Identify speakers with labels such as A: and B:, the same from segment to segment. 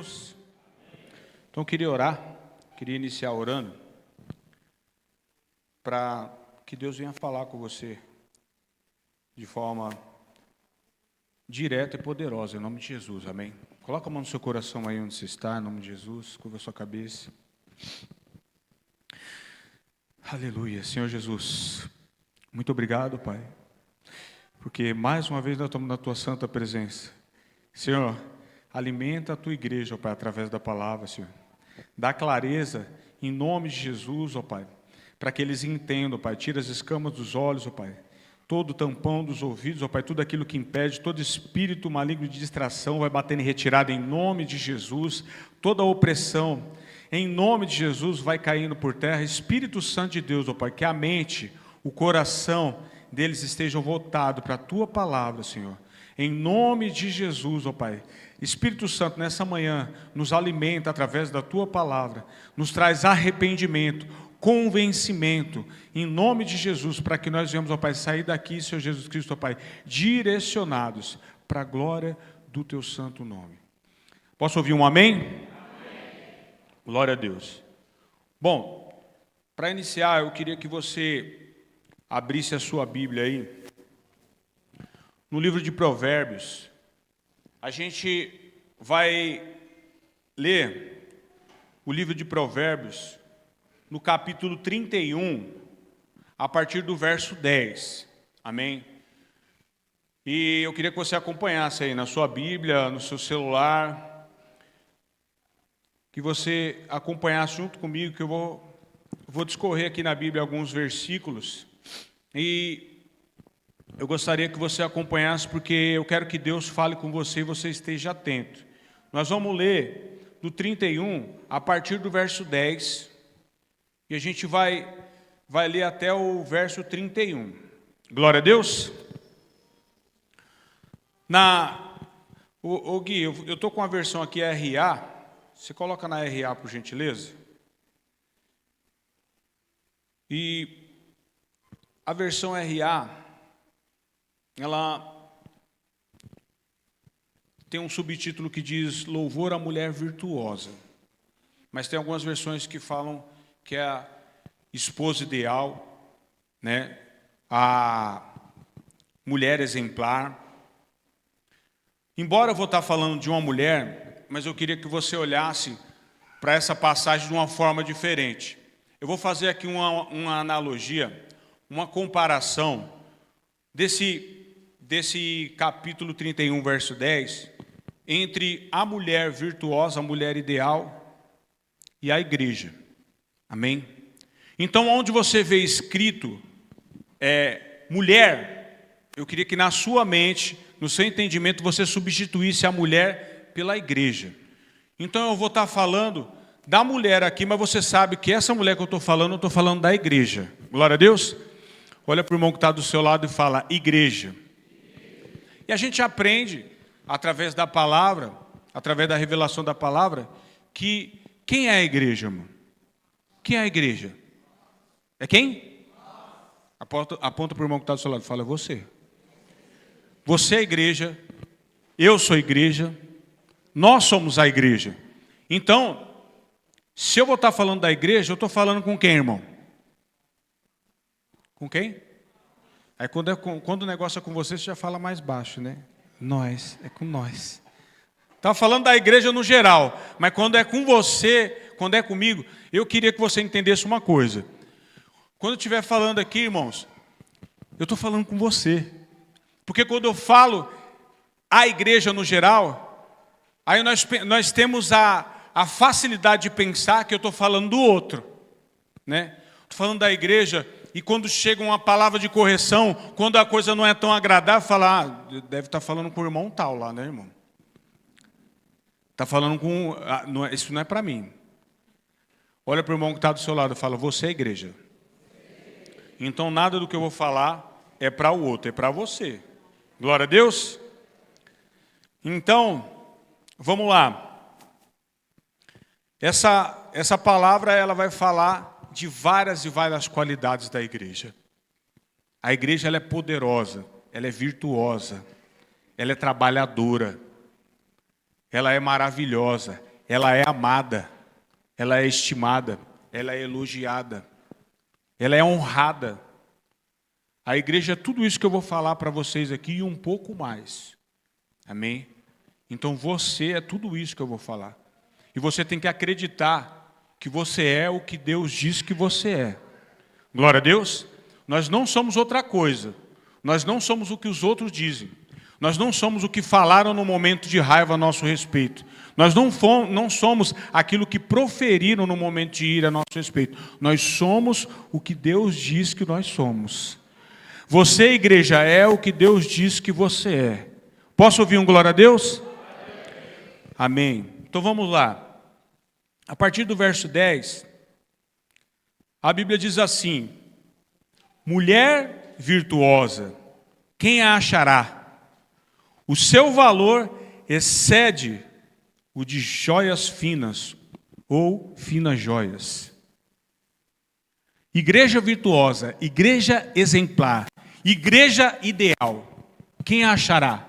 A: Deus? Então eu queria orar, queria iniciar orando, para que Deus venha falar com você de forma direta e poderosa, em nome de Jesus, amém? Coloca a mão no seu coração aí onde você está, em nome de Jesus, curva a sua cabeça. Aleluia, Senhor Jesus, muito obrigado, Pai, porque mais uma vez nós estamos na Tua santa presença. Senhor, alimenta a Tua igreja, ó Pai, através da palavra, Senhor. Dá clareza, em nome de Jesus, ó Pai, para que eles entendam, Pai. Tira as escamas dos olhos, ó Pai. Todo o tampão dos ouvidos, ó Pai, tudo aquilo que impede, todo espírito maligno de distração vai batendo em retirada em nome de Jesus. Toda opressão, em nome de Jesus, vai caindo por terra. Espírito Santo de Deus, ó Pai, que a mente, o coração deles estejam voltados para a Tua palavra, Senhor. Em nome de Jesus, ó Pai. Espírito Santo, nessa manhã, nos alimenta através da Tua palavra, nos traz arrependimento, convencimento, em nome de Jesus, para que nós venhamos, ó Pai, sair daqui, Senhor Jesus Cristo, ó Pai, direcionados para a glória do Teu santo nome. Posso ouvir um amém? Amém. Glória a Deus. Bom, para iniciar, eu queria que você abrisse a sua Bíblia aí, no livro de Provérbios. A gente vai ler o livro de Provérbios no capítulo 31, a partir do verso 10. Amém? E eu queria que você acompanhasse aí na sua Bíblia, no seu celular, que você acompanhasse junto comigo, que eu vou discorrer aqui na Bíblia alguns versículos. E eu gostaria que você acompanhasse, porque eu quero que Deus fale com você e você esteja atento. Nós vamos ler do 31 a partir do verso 10, e a gente vai ler até o verso 31. Glória a Deus. Gui, eu estou com a versão aqui RA, você coloca na RA, por gentileza. E a versão RA, ela tem um subtítulo que diz Louvor à Mulher Virtuosa. Mas tem algumas versões que falam que é a esposa ideal, né? A mulher exemplar. Embora eu vou estar falando de uma mulher, mas eu queria que você olhasse para essa passagem de uma forma diferente. Eu vou fazer aqui uma analogia, uma comparação desse capítulo 31, verso 10, entre a mulher virtuosa, a mulher ideal e a igreja. Amém? Então, onde você vê escrito mulher, eu queria que na sua mente, no seu entendimento, você substituísse a mulher pela igreja. Então, eu vou estar falando da mulher aqui, mas você sabe que essa mulher que eu estou falando da igreja. Glória a Deus. Olha para o irmão que está do seu lado e fala, igreja. E a gente aprende, através da palavra, através da revelação da palavra, que quem é a igreja, irmão? Quem é a igreja? É quem? Aponta para o irmão que está do seu lado e fala, você. Você é a igreja, eu sou a igreja, nós somos a igreja. Então, se eu vou estar falando da igreja, eu estou falando com quem, irmão? Com quem? Aí quando o negócio é com você já fala mais baixo, né? Nós, é com nós. Estava falando da igreja no geral, mas quando é com você, quando é comigo, eu queria que você entendesse uma coisa. Quando eu estiver falando aqui, irmãos, eu estou falando com você. Porque quando eu falo a igreja no geral, aí nós temos a facilidade de pensar que eu estou falando do outro, né? Estou falando da igreja. E quando chega uma palavra de correção, quando a coisa não é tão agradável, fala, deve estar falando com o irmão tal lá, né, irmão? Está falando com... isso não é para mim. Olha para o irmão que está do seu lado e fala, você é igreja. Então nada do que eu vou falar é para o outro, é para você. Glória a Deus. Então, vamos lá. Essa palavra ela vai falar de várias e várias qualidades da igreja. A igreja ela é poderosa, ela é virtuosa, ela é trabalhadora, ela é maravilhosa, ela é amada, ela é estimada, ela é elogiada, ela é honrada. A igreja é tudo isso que eu vou falar para vocês aqui e um pouco mais. Amém? Então você é tudo isso que eu vou falar. E você tem que acreditar que você é o que Deus diz que você é. Glória a Deus. Nós não somos outra coisa. Nós não somos o que os outros dizem. Nós não somos o que falaram no momento de raiva a nosso respeito. Nós não somos aquilo que proferiram no momento de ira a nosso respeito. Nós somos o que Deus diz que nós somos. Você, igreja, é o que Deus diz que você é. Posso ouvir um glória a Deus? Amém. Então vamos lá. A partir do verso 10, a Bíblia diz assim: mulher virtuosa, quem a achará? O seu valor excede o de joias finas ou finas joias. Igreja virtuosa, igreja exemplar, igreja ideal, quem a achará?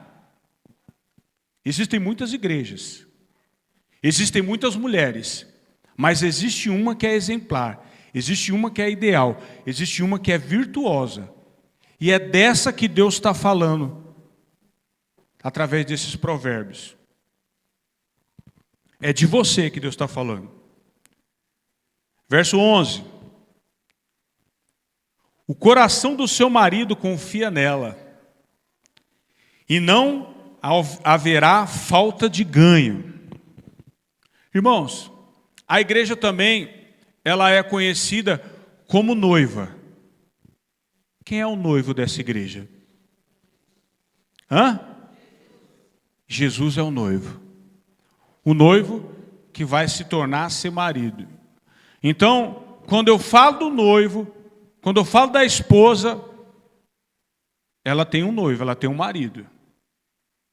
A: Existem muitas igrejas, existem muitas mulheres, mas existe uma que é exemplar, existe uma que é ideal, existe uma que é virtuosa. E é dessa que Deus está falando, através desses provérbios. É de você que Deus está falando. Verso 11. O coração do seu marido confia nela, e não haverá falta de ganho. Irmãos, a igreja também, ela é conhecida como noiva. Quem é o noivo dessa igreja? Jesus é o noivo. O noivo que vai se tornar seu marido. Então, quando eu falo do noivo, quando eu falo da esposa, ela tem um noivo, ela tem um marido.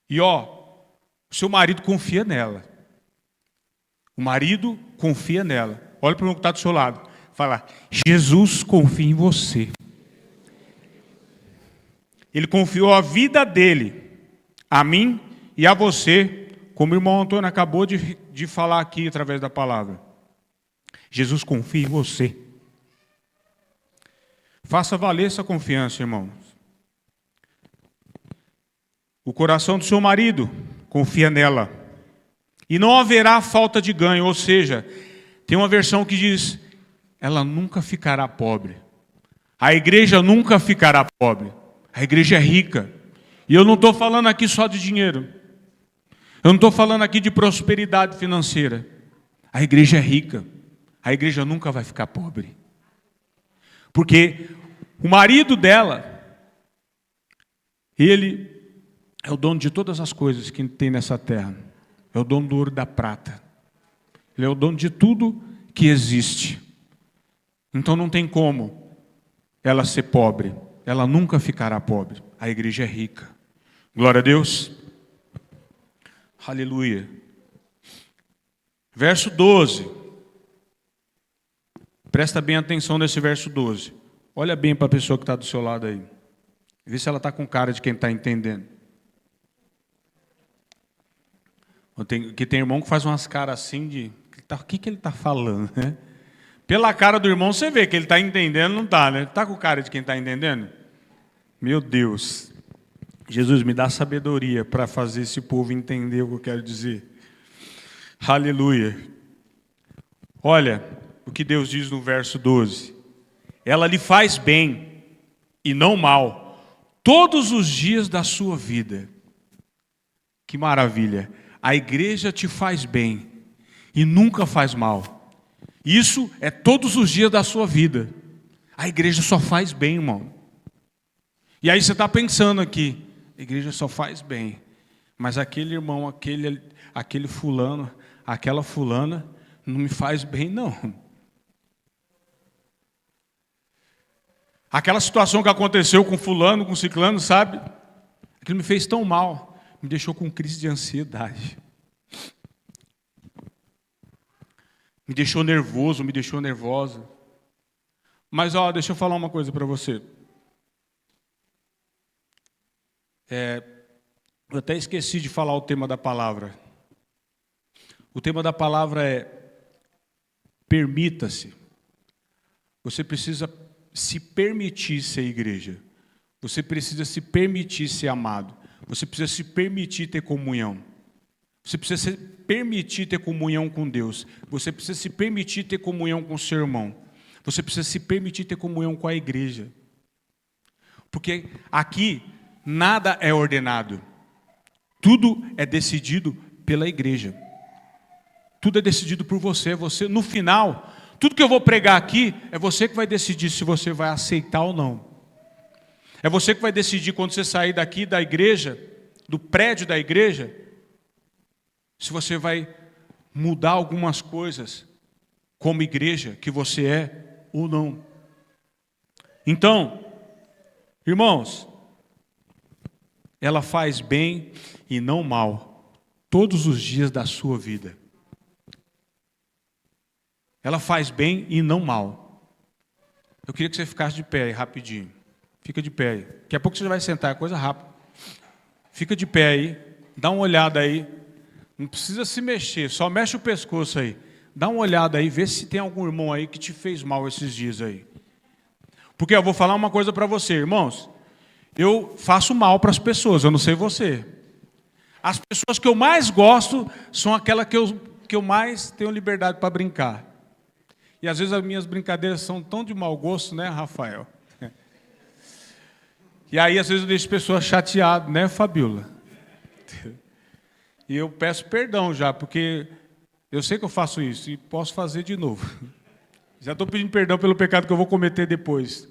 A: E o seu marido confia nela. O marido confia nela. Olha para o que está do seu lado. Fala, Jesus confia em você. Ele confiou a vida dele, a mim e a você, como o irmão Antônio acabou de falar aqui através da palavra. Jesus confia em você. Faça valer essa confiança, irmãos. O coração do seu marido confia nela. E não haverá falta de ganho, ou seja, tem uma versão que diz, ela nunca ficará pobre. A igreja nunca ficará pobre. A igreja é rica. E eu não estou falando aqui só de dinheiro. Eu não estou falando aqui de prosperidade financeira. A igreja é rica. A igreja nunca vai ficar pobre. Porque o marido dela, ele é o dono de todas as coisas que tem nessa terra. É o dono do ouro e da prata. Ele é o dono de tudo que existe. Então não tem como ela ser pobre. Ela nunca ficará pobre. A igreja é rica. Glória a Deus. Aleluia. Verso 12. Presta bem atenção nesse verso 12. Olha bem para a pessoa que está do seu lado aí. Vê se ela está com cara de quem está entendendo. Que tem irmão que faz umas caras assim de... O que ele está falando, né? Pela cara do irmão você vê que ele está entendendo, não está, né? Está com cara de quem está entendendo? Meu Deus. Jesus, me dá sabedoria para fazer esse povo entender o que eu quero dizer. Aleluia. Olha o que Deus diz no verso 12. Ela lhe faz bem e não mal todos os dias da sua vida. Que maravilha. A igreja te faz bem e nunca faz mal. Isso é todos os dias da sua vida. A igreja só faz bem, irmão. E aí você está pensando aqui, a igreja só faz bem. Mas aquele irmão, aquele fulano, aquela fulana, não me faz bem, não. Aquela situação que aconteceu com fulano, com ciclano, sabe? Aquilo me fez tão mal. Me deixou com crise de ansiedade. Me deixou nervoso, me deixou nervosa. Mas, deixa eu falar uma coisa para você. Eu até esqueci de falar o tema da palavra. O tema da palavra é permita-se. Você precisa se permitir ser igreja. Você precisa se permitir ser amado. Você precisa se permitir ter comunhão. Você precisa se permitir ter comunhão com Deus. Você precisa se permitir ter comunhão com o seu irmão. Você precisa se permitir ter comunhão com a igreja. Porque aqui nada é ordenado. Tudo é decidido pela igreja. Tudo é decidido por você. Você, no final, tudo que eu vou pregar aqui é você que vai decidir se você vai aceitar ou não. É você que vai decidir quando você sair daqui da igreja, do prédio da igreja, se você vai mudar algumas coisas como igreja que você é ou não. Então, irmãos, ela faz bem e não mal todos os dias da sua vida. Ela faz bem e não mal. Eu queria que você ficasse de pé aí, rapidinho. Fica de pé aí. Daqui a pouco você vai sentar, é coisa rápida. Fica de pé aí, dá uma olhada aí. Não precisa se mexer, só mexe o pescoço aí. Dá uma olhada aí, vê se tem algum irmão aí que te fez mal esses dias aí. Porque eu vou falar uma coisa para você, irmãos. Eu faço mal para as pessoas, eu não sei você. As pessoas que eu mais gosto são aquelas que eu mais tenho liberdade para brincar. E às vezes as minhas brincadeiras são tão de mau gosto, né, Rafael? E aí, às vezes, eu deixo pessoas chateadas, né, Fabiola? E eu peço perdão já, porque eu sei que eu faço isso e posso fazer de novo. Já estou pedindo perdão pelo pecado que eu vou cometer depois.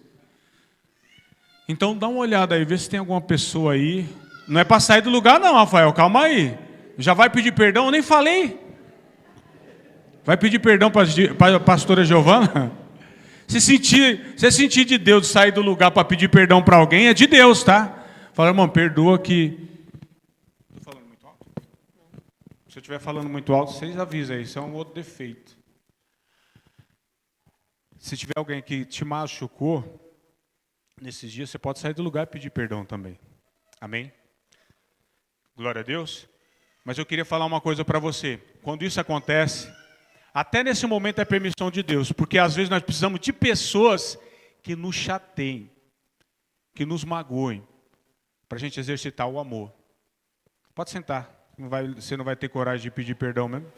A: Então, dá uma olhada aí, vê se tem alguma pessoa aí. Não é para sair do lugar, não, Rafael, calma aí. Já vai pedir perdão? Eu nem falei. Vai pedir perdão para a pastora Giovana? Se sentir de Deus sair do lugar para pedir perdão para alguém, é de Deus, tá? Fala, irmão, perdoa que... Estou falando muito alto? Se eu estiver falando muito alto, vocês avisam aí, isso é um outro defeito. Se tiver alguém que te machucou, nesses dias você pode sair do lugar e pedir perdão também. Amém? Glória a Deus. Mas eu queria falar uma coisa para você. Quando isso acontece... Até nesse momento é permissão de Deus, porque às vezes nós precisamos de pessoas que nos chateiem, que nos magoem, para a gente exercitar o amor. Pode sentar, você não vai ter coragem de pedir perdão mesmo.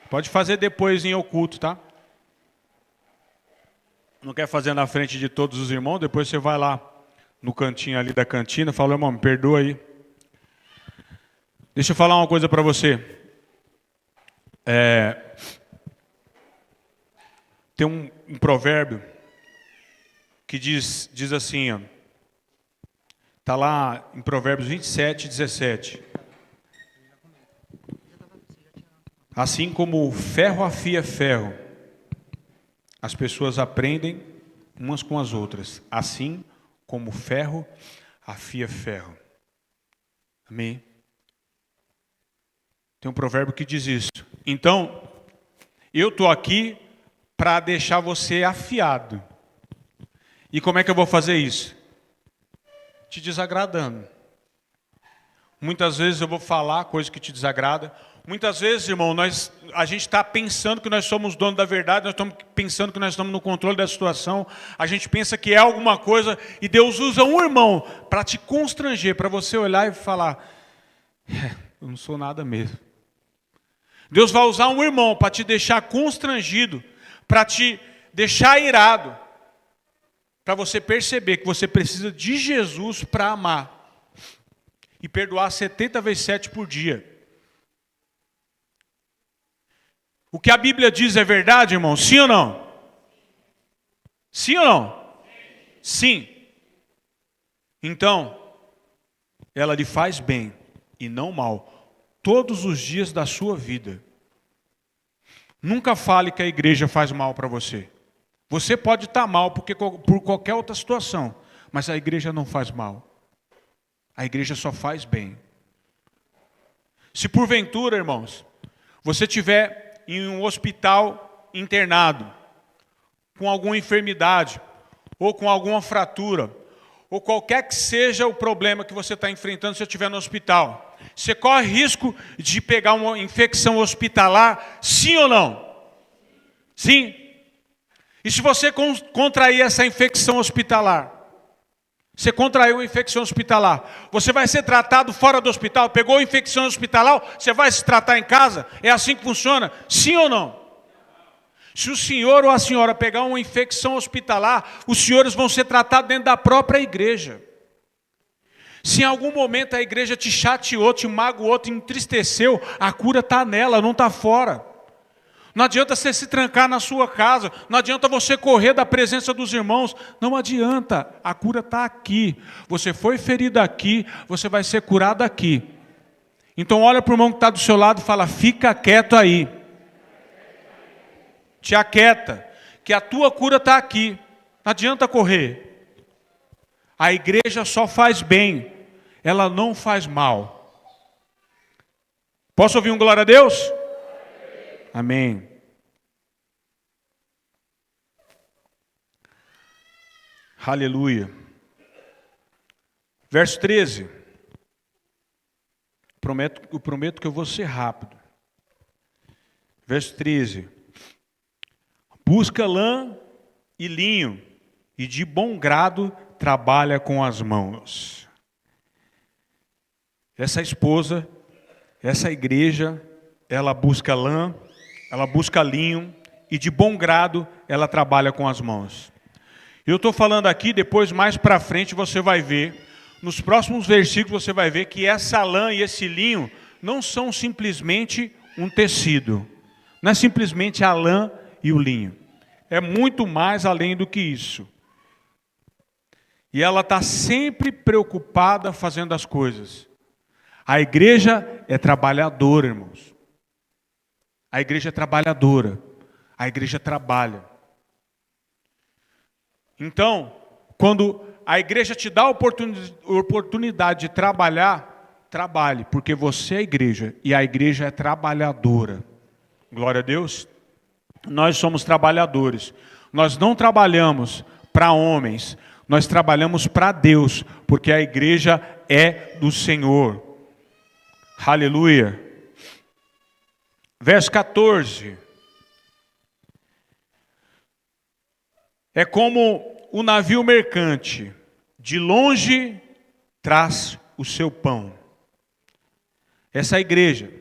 A: Pode fazer depois em oculto, tá? Não quer fazer na frente de todos os irmãos, depois você vai lá no cantinho ali da cantina e fala, irmão, me perdoa aí. Deixa eu falar uma coisa para você. Tem um provérbio que diz assim, está lá em Provérbios 27, 17. Assim como ferro afia ferro, as pessoas aprendem umas com as outras. Assim como ferro afia ferro. Amém? Tem um provérbio que diz isso. Então, eu estou aqui para deixar você afiado. E como é que eu vou fazer isso? Te desagradando. Muitas vezes eu vou falar coisa que te desagrada. Muitas vezes, irmão, a gente está pensando que nós somos donos da verdade, nós estamos pensando que nós estamos no controle da situação. A gente pensa que é alguma coisa e Deus usa um irmão para te constranger, para você olhar e falar, eu não sou nada mesmo. Deus vai usar um irmão para te deixar constrangido, para te deixar irado, para você perceber que você precisa de Jesus para amar e perdoar 70 vezes 7 por dia. O que a Bíblia diz é verdade, irmão? Sim ou não? Sim ou não? Sim. Então, ela lhe faz bem e não mal todos os dias da sua vida. Nunca fale que a igreja faz mal para você. Você pode estar mal por qualquer outra situação, mas a igreja não faz mal. A igreja só faz bem. Se porventura, irmãos, você estiver em um hospital internado, com alguma enfermidade, ou com alguma fratura, ou qualquer que seja o problema que você está enfrentando se você estiver no hospital, você corre risco de pegar uma infecção hospitalar, sim ou não? Sim. E se você contrair essa infecção hospitalar, você contraiu uma infecção hospitalar, você vai ser tratado fora do hospital? Pegou infecção hospitalar, você vai se tratar em casa? É assim que funciona? Sim ou não? Se o senhor ou a senhora pegar uma infecção hospitalar, os senhores vão ser tratados dentro da própria igreja. Se em algum momento a igreja te chateou, te magoou, te entristeceu, a cura está nela, não está fora. Não adianta você se trancar na sua casa, não adianta você correr da presença dos irmãos, não adianta, a cura está aqui. Você foi ferido aqui, você vai ser curado aqui. Então olha para o irmão que está do seu lado e fala, fica quieto aí. Te aquieta, que a tua cura está aqui, não adianta correr. A igreja só faz bem, ela não faz mal. Posso ouvir um glória a Deus? Amém. Aleluia. Verso 13. Eu prometo que eu vou ser rápido. Verso 13. Busca lã e linho, e de bom grado trabalha com as mãos. Essa esposa, essa igreja, ela busca lã, ela busca linho e de bom grado ela trabalha com as mãos. Eu estou falando aqui, depois mais para frente você vai ver, nos próximos versículos você vai ver que essa lã e esse linho não são simplesmente um tecido. Não é simplesmente a lã e o linho. É muito mais além do que isso. E ela está sempre preocupada fazendo as coisas. A igreja é trabalhadora, irmãos. A igreja é trabalhadora. A igreja trabalha. Então, quando a igreja te dá a oportunidade de trabalhar, trabalhe, porque você é a igreja e a igreja é trabalhadora. Glória a Deus. Nós somos trabalhadores. Nós não trabalhamos para homens, nós trabalhamos para Deus, porque a igreja é do Senhor. Aleluia. Verso 14. É como o navio mercante, de longe traz o seu pão. Essa igreja,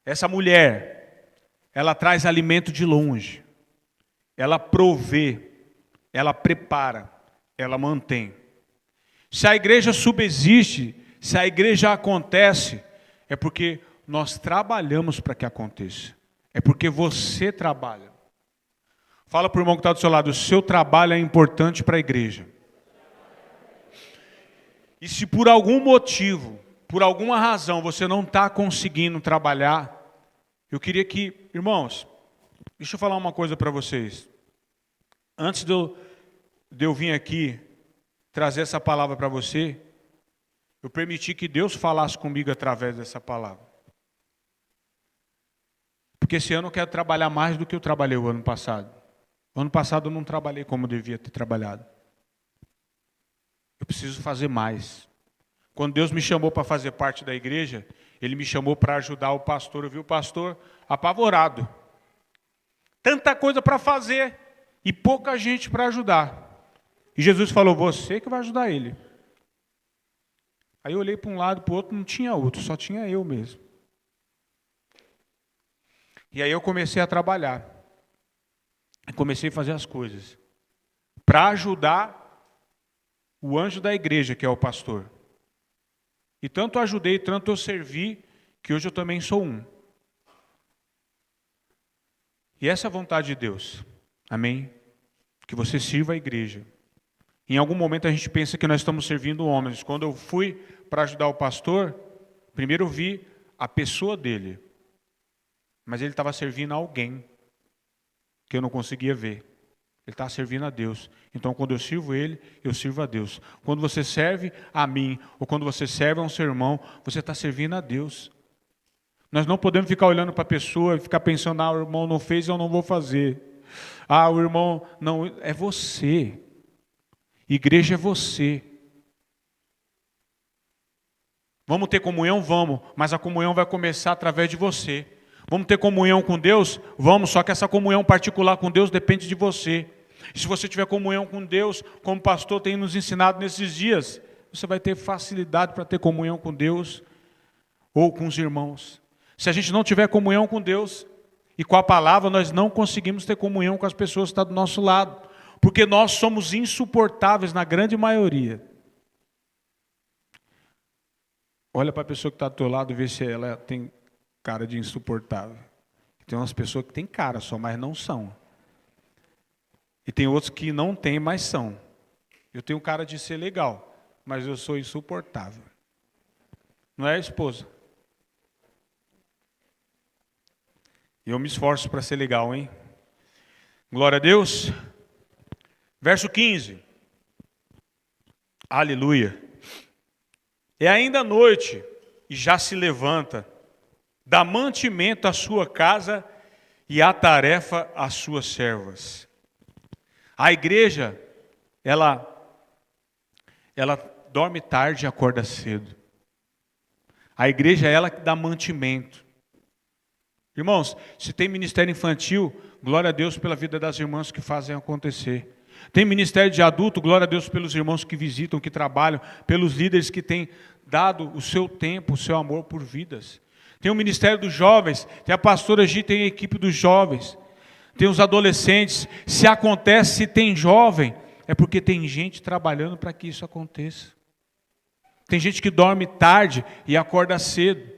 A: essa mulher, ela traz alimento de longe. Ela provê, ela prepara, ela mantém. Se a igreja subsiste, se a igreja acontece, é porque nós trabalhamos para que aconteça. É porque você trabalha. Fala para o irmão que está do seu lado, o seu trabalho é importante para a igreja. E se por algum motivo, por alguma razão, você não está conseguindo trabalhar, eu queria que, irmãos, deixa eu falar uma coisa para vocês. Antes de eu vir aqui trazer essa palavra para você, eu permiti que Deus falasse comigo através dessa palavra. Porque esse ano eu quero trabalhar mais do que eu trabalhei o ano passado. O ano passado eu não trabalhei como eu devia ter trabalhado. Eu preciso fazer mais. Quando Deus me chamou para fazer parte da igreja, Ele me chamou para ajudar o pastor. Eu vi o pastor apavorado. Tanta coisa para fazer e pouca gente para ajudar. E Jesus falou, você que vai ajudar ele. Aí eu olhei para um lado, para o outro, não tinha outro, só tinha eu mesmo. E aí eu comecei a trabalhar. Comecei a fazer as coisas. Para ajudar o anjo da igreja, que é o pastor. E tanto ajudei, tanto eu servi, que hoje eu também sou um. E essa é a vontade de Deus. Amém? Que você sirva a igreja. Em algum momento a gente pensa que nós estamos servindo homens. Quando eu fui para ajudar o pastor, primeiro eu vi a pessoa dele. Mas ele estava servindo a alguém que eu não conseguia ver. Ele estava servindo a Deus. Então quando eu sirvo ele, eu sirvo a Deus. Quando você serve a mim, ou quando você serve a um seu irmão, você está servindo a Deus. Nós não podemos ficar olhando para a pessoa e ficar pensando, o irmão não fez, eu não vou fazer. O irmão não... É você. Igreja é você. Vamos ter comunhão? Vamos, mas a comunhão vai começar através de você. Vamos ter comunhão com Deus? Vamos, só que essa comunhão particular com Deus depende de você. E se você tiver comunhão com Deus, como o pastor tem nos ensinado nesses dias, você vai ter facilidade para ter comunhão com Deus ou com os irmãos. Se a gente não tiver comunhão com Deus e com a palavra, nós não conseguimos ter comunhão com as pessoas que estão do nosso lado, porque nós somos insuportáveis na grande maioria. Olha para a pessoa que está do teu lado e vê se ela tem cara de insuportável. Tem umas pessoas que têm cara só, mas não são. E tem outros que não têm, mas são. Eu tenho cara de ser legal, mas eu sou insuportável. Não é, esposa? E eu me esforço para ser legal, hein? Glória a Deus. Verso 15. Aleluia. É ainda noite e já se levanta, dá mantimento à sua casa e a tarefa às suas servas. A igreja, ela dorme tarde e acorda cedo. A igreja é ela que dá mantimento. Irmãos, se tem ministério infantil, glória a Deus pela vida das irmãs que fazem acontecer. Tem ministério de adulto, glória a Deus pelos irmãos que visitam, que trabalham, pelos líderes que têm dado o seu tempo, o seu amor por vidas. Tem o ministério dos jovens, tem a pastora Gi, tem a equipe dos jovens, tem os adolescentes. Se acontece, se tem jovem, é porque tem gente trabalhando para que isso aconteça. Tem gente que dorme tarde e acorda cedo.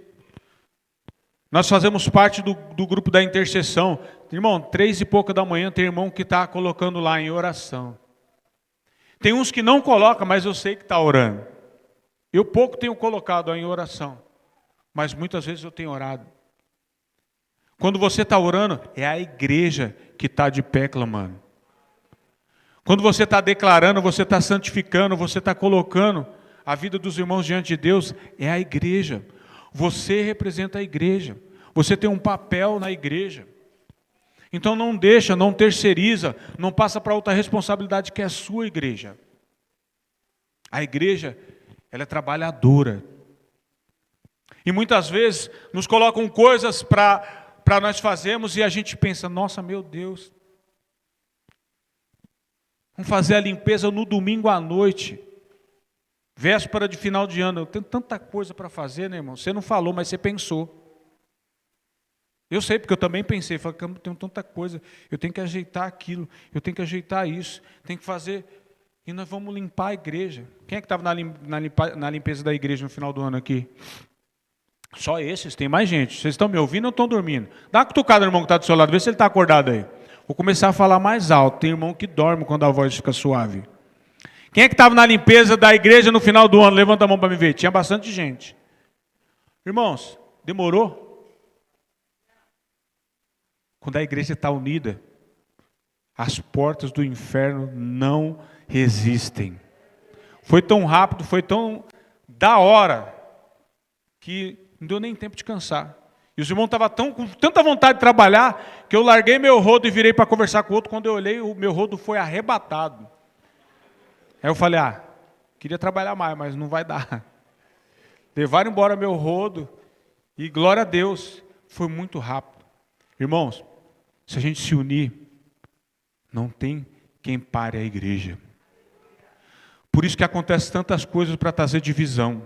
A: Nós fazemos parte do grupo da intercessão. Irmão, 3 e pouca da manhã tem irmão que está colocando lá em oração. Tem uns que não colocam, mas eu sei que está orando. Eu pouco tenho colocado em oração, mas muitas vezes eu tenho orado. Quando você está orando, é a igreja que está de pé clamando. Quando você está declarando, você está santificando, você está colocando a vida dos irmãos diante de Deus, é a igreja. Você representa a igreja. Você tem um papel na igreja. Então não deixa, não terceiriza, não passa para outra responsabilidade que é a sua igreja. A igreja, ela é trabalhadora. E muitas vezes nos colocam coisas para nós fazermos e a gente pensa, nossa, meu Deus. Vamos fazer a limpeza no domingo à noite. Véspera de final de ano. Eu tenho tanta coisa para fazer, né, irmão? Você não falou, mas você pensou. Eu sei, porque eu também pensei. Falei, eu tenho tanta coisa. Eu tenho que ajeitar aquilo. Eu tenho que ajeitar isso. Tenho que fazer. E nós vamos limpar a igreja. Quem é que estava na limpeza da igreja no final do ano aqui? Só esses, tem mais gente. Vocês estão me ouvindo ou estão dormindo? Dá uma cutucada no irmão que está do seu lado. Vê se ele está acordado aí. Vou começar a falar mais alto. Tem irmão que dorme quando a voz fica suave. Quem é que estava na limpeza da igreja no final do ano? Levanta a mão para me ver. Tinha bastante gente. Irmãos, demorou? Quando a igreja está unida, as portas do inferno não resistem. Foi tão rápido, foi tão da hora, que não deu nem tempo de cansar. E os irmãos estavam com tanta vontade de trabalhar, que eu larguei meu rodo e virei para conversar com o outro. Quando eu olhei, o meu rodo foi arrebatado. Aí eu falei, queria trabalhar mais, mas não vai dar. Levaram embora meu rodo e glória a Deus, foi muito rápido. Irmãos, se a gente se unir, não tem quem pare a igreja. Por isso que acontece tantas coisas para trazer divisão.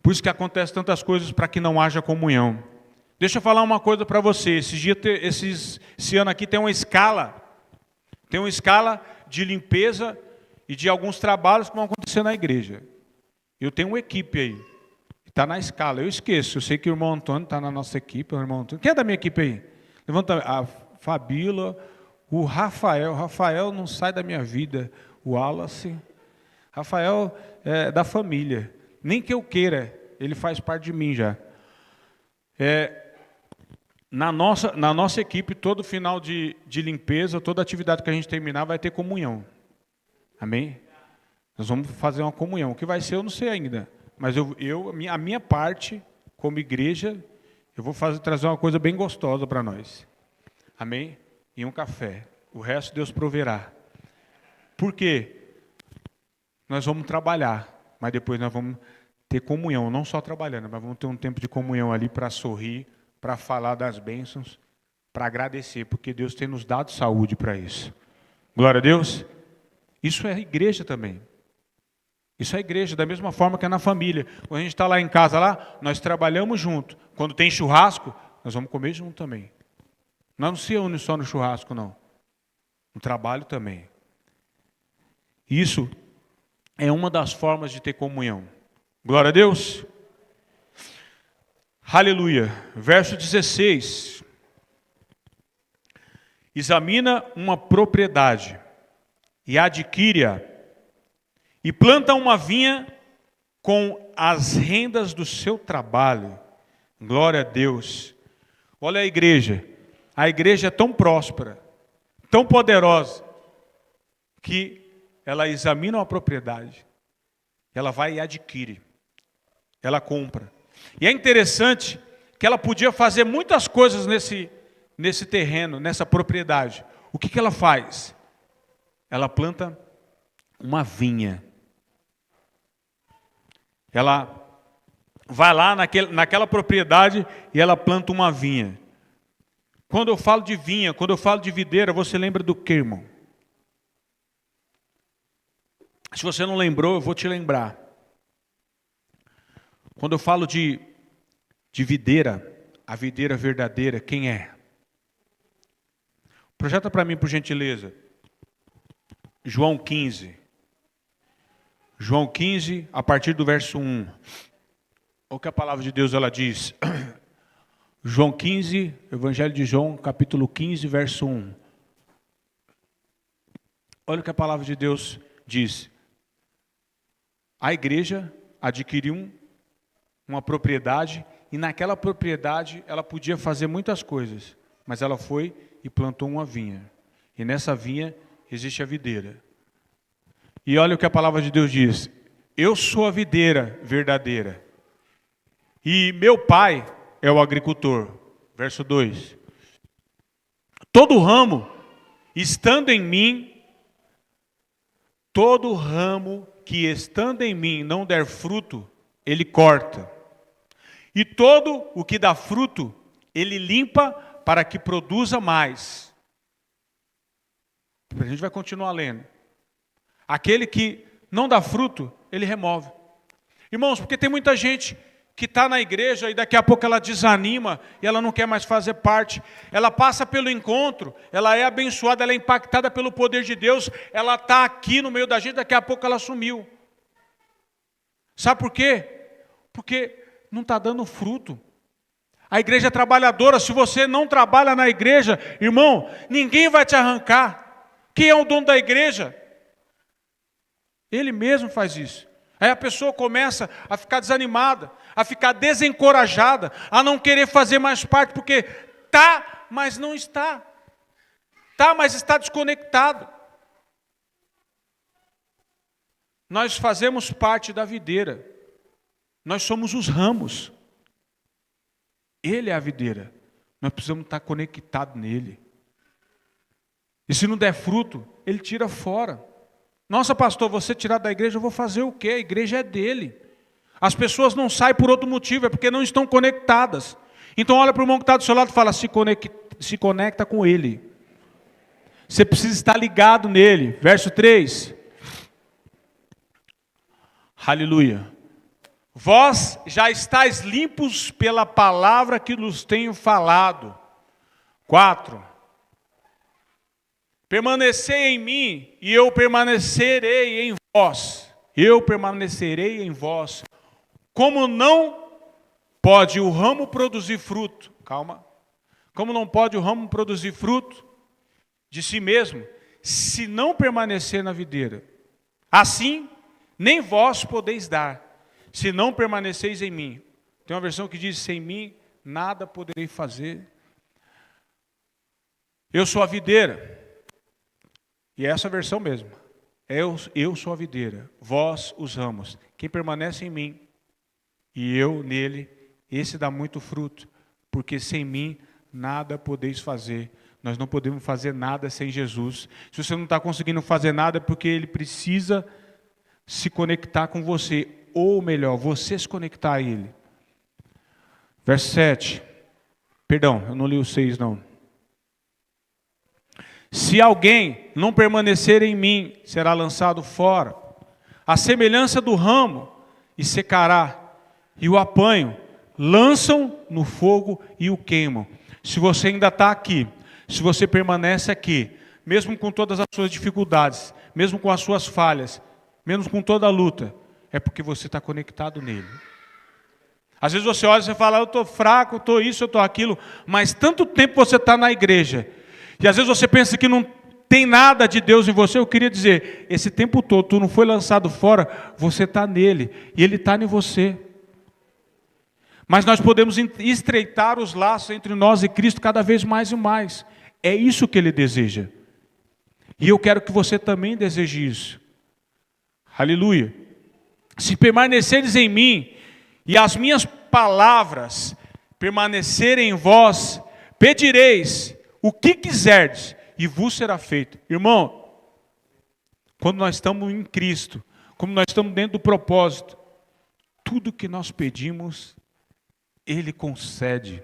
A: Por isso que acontece tantas coisas para que não haja comunhão. Deixa eu falar uma coisa para você. Esse ano aqui tem uma escala. Tem uma escala de limpeza e de alguns trabalhos que vão acontecer na igreja. Eu tenho uma equipe aí. Está na escala. Eu esqueço. Eu sei que o irmão Antônio está na nossa equipe. O irmão Antônio. Quem é da minha equipe aí? Levanta a Fabíola. O Rafael. Rafael não sai da minha vida. O Wallace. Rafael é da família. Nem que eu queira. Ele faz parte de mim já. Na nossa equipe, todo final de limpeza, toda atividade que a gente terminar, vai ter comunhão. Amém? Nós vamos fazer uma comunhão. O que vai ser, eu não sei ainda. Mas a minha parte, como igreja, eu vou trazer uma coisa bem gostosa para nós. Amém? E um café. O resto Deus proverá. Por quê? Nós vamos trabalhar, mas depois nós vamos ter comunhão, não só trabalhando, mas vamos ter um tempo de comunhão ali para sorrir, para falar das bênçãos, para agradecer, porque Deus tem nos dado saúde para isso. Glória a Deus. Isso é igreja também. Isso é igreja, da mesma forma que é na família. Quando a gente está lá em casa, lá, nós trabalhamos junto. Quando tem churrasco, nós vamos comer junto também. Nós não se une só no churrasco, não. No trabalho também. Isso é uma das formas de ter comunhão. Glória a Deus. Aleluia. Verso 16. Examina uma propriedade e adquire-a, e planta uma vinha com as rendas do seu trabalho. Glória a Deus. Olha a igreja. A igreja é tão próspera, tão poderosa, que ela examina uma propriedade. Ela vai e adquire. Ela compra. E é interessante que ela podia fazer muitas coisas nesse terreno, nessa propriedade. O que ela faz? Ela planta uma vinha. Ela vai lá naquela propriedade e ela planta uma vinha. Quando eu falo de vinha, quando eu falo de videira, você lembra do quê, irmão? Se você não lembrou, eu vou te lembrar. Quando eu falo de videira, a videira verdadeira, quem é? Projeta para mim, por gentileza. João 15. João 15, a partir do verso 1. Olha o que a palavra de Deus ela diz. João 15, Evangelho de João, capítulo 15, verso 1. Olha o que a palavra de Deus diz. A igreja adquiriu uma propriedade, e naquela propriedade ela podia fazer muitas coisas, mas ela foi e plantou uma vinha. E nessa vinha existe a videira. E olha o que a palavra de Deus diz. Eu sou a videira verdadeira. E meu pai é o agricultor. Verso 2. Todo ramo estando em mim, todo ramo que estando em mim não der fruto, ele corta. E todo o que dá fruto, ele limpa para que produza mais. A gente vai continuar lendo. Aquele que não dá fruto, ele remove. Irmãos, porque tem muita gente que está na igreja e daqui a pouco ela desanima e ela não quer mais fazer parte. Ela passa pelo encontro, ela é abençoada, ela é impactada pelo poder de Deus, ela está aqui no meio da gente, daqui a pouco ela sumiu. Sabe por quê? Porque não está dando fruto. A igreja é trabalhadora. Se você não trabalha na igreja, irmão, ninguém vai te arrancar. Quem é o dono da igreja? Ele mesmo faz isso. Aí a pessoa começa a ficar desanimada, a ficar desencorajada, a não querer fazer mais parte, porque tá, mas não está. Tá, mas está desconectado. Nós fazemos parte da videira. Nós somos os ramos. Ele é a videira. Nós precisamos estar conectados nele. E se não der fruto, ele tira fora. Nossa, pastor, você tirar da igreja, eu vou fazer o quê? A igreja é dele. As pessoas não saem por outro motivo, é porque não estão conectadas. Então olha para o irmão que está do seu lado e fala, se conecta com ele. Você precisa estar ligado nele. Verso 3. Aleluia. Vós já estáis limpos pela palavra que nos tenho falado. 4. Permanecei em mim e eu permanecerei em vós. Eu permanecerei em vós. Como não pode o ramo produzir fruto, calma. Como não pode o ramo produzir fruto de si mesmo, se não permanecer na videira. Assim, nem vós podeis dar, se não permaneceis em mim. Tem uma versão que diz, sem mim nada poderei fazer. Eu sou a videira. E é essa versão mesmo. Eu sou a videira, vós os ramos. Quem permanece em mim e eu nele, esse dá muito fruto. Porque sem mim nada podeis fazer. Nós não podemos fazer nada sem Jesus. Se você não está conseguindo fazer nada, é porque ele precisa se conectar com você. ou melhor, você se conectar a Ele. Verso 7. Perdão, eu não li o 6 não. Se alguém não permanecer em mim, será lançado fora, a semelhança do ramo, e secará, e o apanham, lançam no fogo e o queimam. Se você ainda está aqui, se você permanece aqui, mesmo com todas as suas dificuldades, mesmo com as suas falhas, mesmo com toda a luta, é porque você está conectado nele. Às vezes você olha e você fala, eu estou fraco, eu estou isso, eu estou aquilo, mas tanto tempo você está na igreja, e às vezes você pensa que não tem nada de Deus em você. Eu queria dizer, esse tempo todo, tu não foi lançado fora, você está nele, e ele está em você. Mas nós podemos estreitar os laços entre nós e Cristo cada vez mais e mais. É isso que ele deseja. E eu quero que você também deseje isso. Aleluia. Se permaneceres em mim, e as minhas palavras permanecerem em vós, pedireis o que quiserdes, e vos será feito. Irmão, quando nós estamos em Cristo, como nós estamos dentro do propósito, tudo que nós pedimos, Ele concede.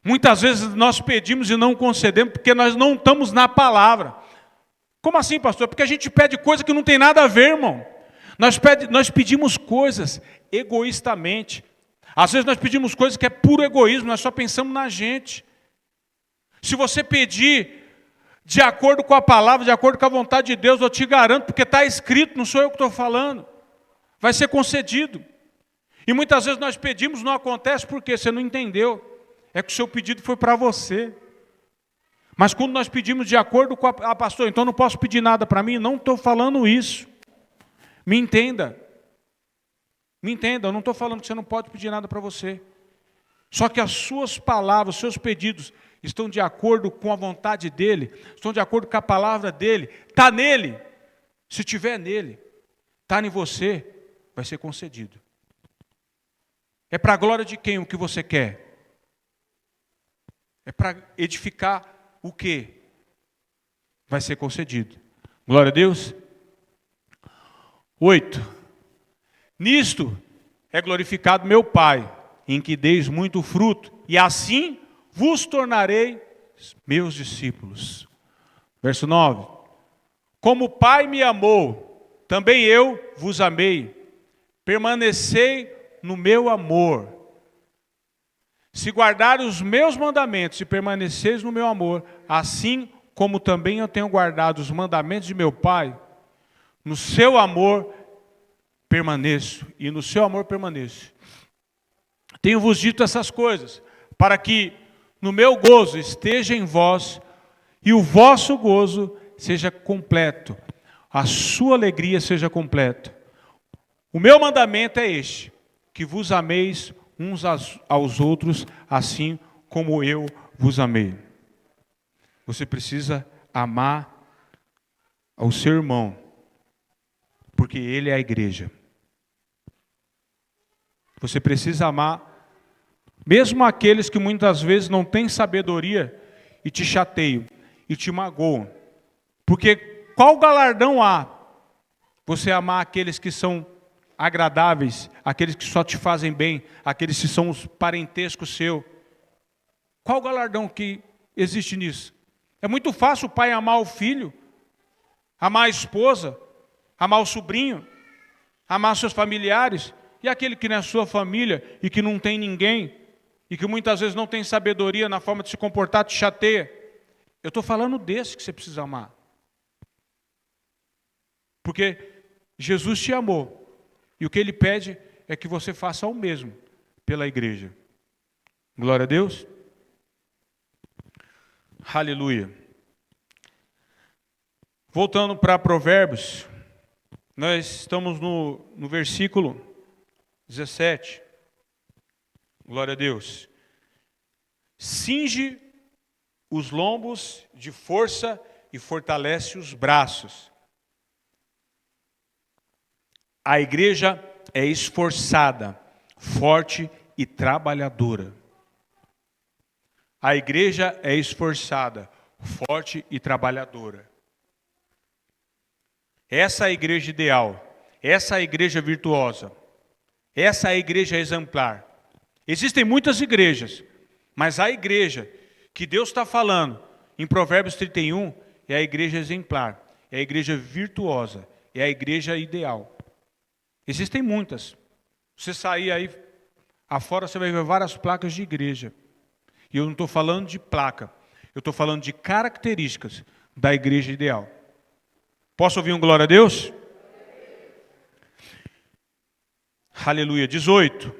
A: Muitas vezes nós pedimos e não concedemos, porque nós não estamos na palavra. Como assim, pastor? Porque a gente pede coisa que não tem nada a ver, irmão. Nós pedimos coisas egoístamente. Às vezes nós pedimos coisas que é puro egoísmo, nós só pensamos na gente. Se você pedir de acordo com a palavra, de acordo com a vontade de Deus, eu te garanto, porque está escrito, não sou eu que estou falando, vai ser concedido. E muitas vezes nós pedimos, não acontece, porque você não entendeu. É que o seu pedido foi para você. Mas quando nós pedimos de acordo com a pastor, então não posso pedir nada para mim, não estou falando isso. Me entenda. Me entenda, eu não estou falando que você não pode pedir nada para você. Só que as suas palavras, os seus pedidos estão de acordo com a vontade dEle, estão de acordo com a palavra dEle, está nele. Se tiver nele, está em você, vai ser concedido. É para a glória de quem o que você quer? É para edificar o quê? Vai ser concedido. Glória a Deus. 8. Nisto é glorificado meu Pai, em que deis muito fruto, e assim vos tornarei meus discípulos. Verso 9. Como o Pai me amou, também eu vos amei. Permanecei no meu amor. Se guardares os meus mandamentos e permaneceis no meu amor, assim como também eu tenho guardado os mandamentos de meu Pai, no seu amor permaneço, e no seu amor permaneço. Tenho-vos dito essas coisas, para que no meu gozo esteja em vós, e o vosso gozo seja completo, a sua alegria seja completa. O meu mandamento é este, que vos ameis uns aos outros, assim como eu vos amei. Você precisa amar ao seu irmão, porque ele é a igreja. Você precisa amar mesmo aqueles que muitas vezes não têm sabedoria e te chateiam e te magoam. Porque qual galardão há você amar aqueles que são agradáveis, aqueles que só te fazem bem, aqueles que são os parentescos seu? Qual galardão que existe nisso? É muito fácil o pai amar o filho, amar a esposa, amar o sobrinho, amar seus familiares, e aquele que não é sua família e que não tem ninguém, e que muitas vezes não tem sabedoria na forma de se comportar, te chateia. Eu estou falando desse que você precisa amar. Porque Jesus te amou, e o que Ele pede é que você faça o mesmo pela igreja. Glória a Deus. Aleluia. Voltando para Provérbios, nós estamos no versículo 17. Glória a Deus. Cinge os lombos de força e fortalece os braços. A igreja é esforçada, forte e trabalhadora. A igreja é esforçada, forte e trabalhadora. Essa é a igreja ideal. Essa é a igreja virtuosa. Essa é a igreja exemplar. Existem muitas igrejas, mas a igreja que Deus está falando em Provérbios 31 é a igreja exemplar, é a igreja virtuosa, é a igreja ideal. Existem muitas. Você sair aí afora, você vai ver várias placas de igreja. E eu não estou falando de placa, eu estou falando de características da igreja ideal. Posso ouvir um glória a Deus? Aleluia. 18.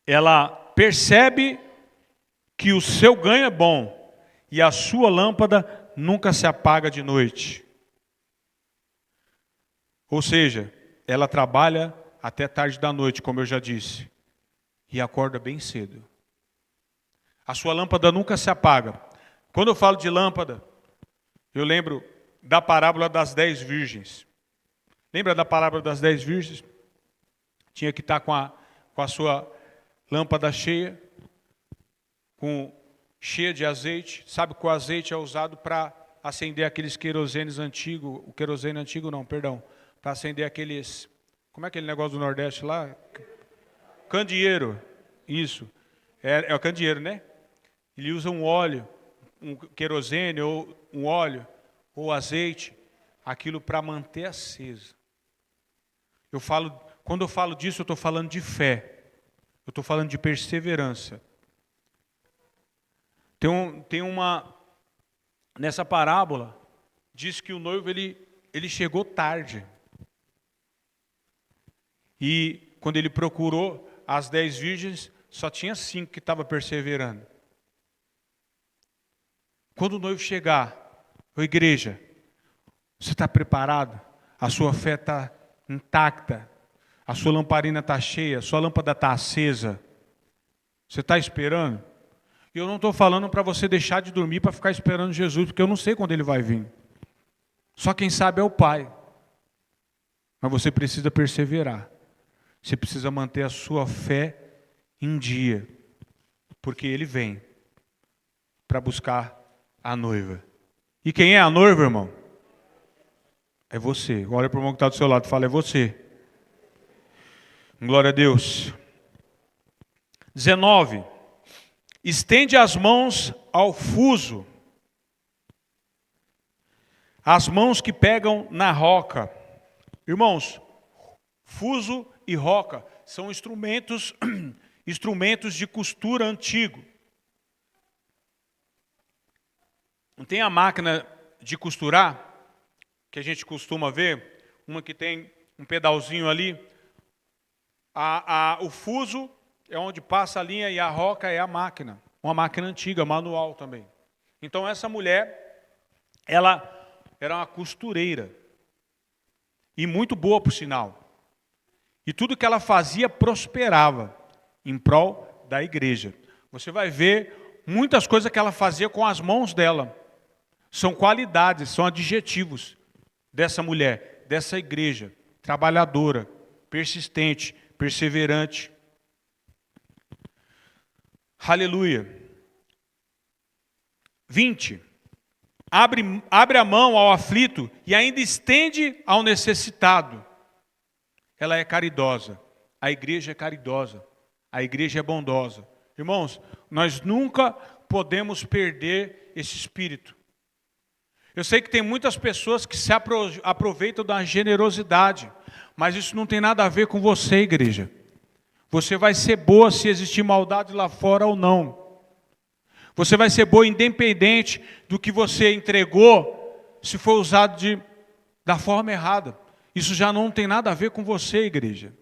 A: Ela percebe que o seu ganho é bom e a sua lâmpada nunca se apaga de noite. Ou seja, ela trabalha até tarde da noite, como eu já disse, e acorda bem cedo. A sua lâmpada nunca se apaga. Quando eu falo de lâmpada, eu lembro da parábola das 10 virgens. Lembra da parábola das 10 virgens? Tinha que estar com a sua lâmpada cheia, cheia de azeite. Sabe que o azeite é usado para acender aqueles querosenes antigos. O querosene antigo não, perdão. Para acender aqueles... Como é aquele negócio do Nordeste lá? Candeeiro. Isso. É o candeeiro, né? Ele usa um óleo, um querosene ou um óleo ou azeite, aquilo para manter acesa. Quando eu falo disso, eu estou falando de fé. Eu estou falando de perseverança. Nessa parábola, diz que o noivo ele chegou tarde. E quando ele procurou as 10 virgens, só tinha 5 que estavam perseverando. Quando o noivo chegar, ô igreja, você está preparado? A sua fé está intacta? A sua lamparina está cheia? A sua lâmpada está acesa? Você está esperando? E eu não estou falando para você deixar de dormir para ficar esperando Jesus, porque eu não sei quando ele vai vir. Só quem sabe é o Pai. Mas você precisa perseverar. Você precisa manter a sua fé em dia, porque ele vem para buscar a noiva. E quem é a noiva, irmão? É você. Olha para o irmão que está do seu lado e fala, é você. Glória a Deus. 19. Estende as mãos ao fuso, as mãos que pegam na roca. Irmãos, fuso e roca são instrumentos de costura antigo. Não tem a máquina de costurar, que a gente costuma ver, uma que tem um pedalzinho ali. O fuso é onde passa a linha e a roca é a máquina. Uma máquina antiga, manual também. Então essa mulher, ela era uma costureira. E muito boa, por sinal. E tudo que ela fazia prosperava em prol da igreja. Você vai ver muitas coisas que ela fazia com as mãos dela. São qualidades, são adjetivos dessa mulher, dessa igreja, trabalhadora, persistente, perseverante. Aleluia. 20. Abre a mão ao aflito e ainda estende ao necessitado. Ela é caridosa. A igreja é caridosa. A igreja é bondosa. Irmãos, nós nunca podemos perder esse espírito. Eu sei que tem muitas pessoas que se aproveitam da generosidade, mas isso não tem nada a ver com você, igreja. Você vai ser boa se existir maldade lá fora ou não. Você vai ser boa independente do que você entregou, se for usado da forma errada. Isso já não tem nada a ver com você, igreja.